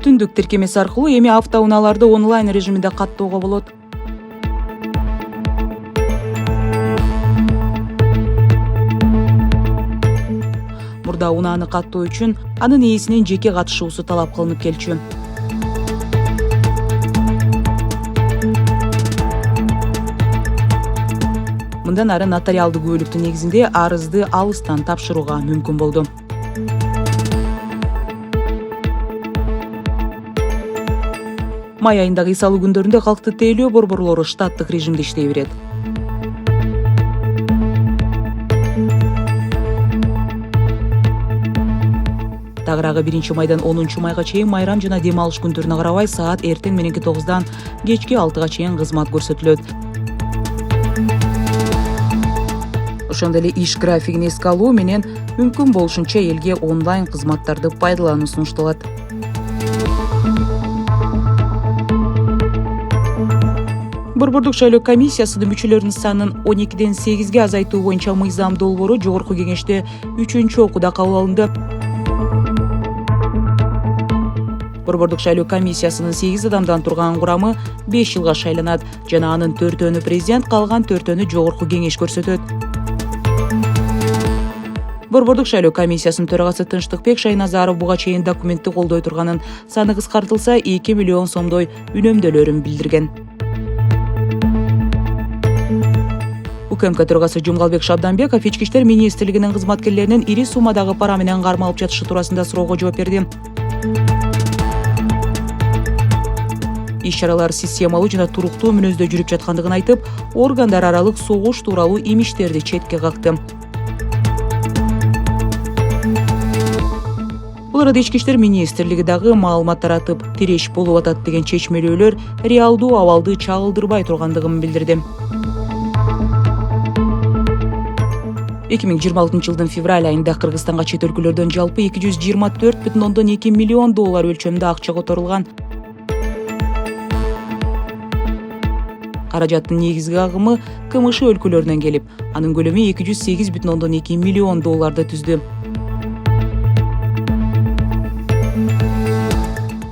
Түндүк тиркемеси аркылуу эми автоунааларды онлайн режиминде каттоого болот. Мурда унааны каттоо үчүн анын ээсинин жеке катышуусу талап кылынып келчү. Мындан ары нотариалдык күбөлүктүн негизинде арызды алыстан тапшырууга мүмкүн болду. Май айындагы эс алуу күндөрүндө калкты тейлөө борборлору штаттык режимде иштей берет. Тагыраагы 1 майдан 10 майга чейин майрам жана дем алыш күндөрүнө карабай саат эртең мененки 9-дан кечки 6-га чейин кызмат көрсөтүлөт. Ошондой эле иш графигин эске алуу менен мүмкүн болушунча элге онлайн кызматтарды пайдалануу сунушталат. Борбордук шайлоо комиссиясынын мүчөлөрүнүн санын 12-ден 8-ге азайтуу боюнча мыйзам долбоору жогорку кеңеште 3-окууда кабыл алынды. Борбордук шайлоо комиссиясынын 8 адамдан турган курамы 5 жылга шайланат жана анын 4-өнү президент, калган 4-өнү жогорку кеңеш көрсөтөт. Борбордук шайлоо комиссиясынын төрагасы Тынчтыкбек Шайназаров буга чейин документти колдой турганын, саны кыскартылса 2 миллион сомдой үнөмдөлөрүн билдирген. УКМК төрагасы Жумгалбек Шабданбеков Ички иштер министрлигинин кызматкерлеринин ири суммадагы пара менен карма алып жатышы туурасында суроого жооп берди. Иш-чаралар системалуу жана туруктуу мүнөздө жүрүп жаткандыгын айтып, органдар аралык согуш тууралуу имиштерди четке какты. Бул арада Ички иштер министрлиги дагы маалымат таратып, тиреш болуп атат деген чечмелөөлөр реалдуу абалды чагылдырбай тургандыгын билдирди. 2026 жылдын февраль айында Кыргызстанга чет өлкөлөрдөн жалпы 224,2 миллион доллар өлчөмдө акча которулган. Каражаттын негизги агымы КМШ өлкөлөрүнөн келип, анын көлөмү 208,2 миллион долларды түздү.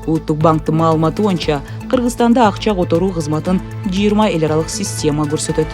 Улуттук банктын маалыматы боюнча, Кыргызстанда акча которуу кызматын 20 эл аралык система көрсөтөт.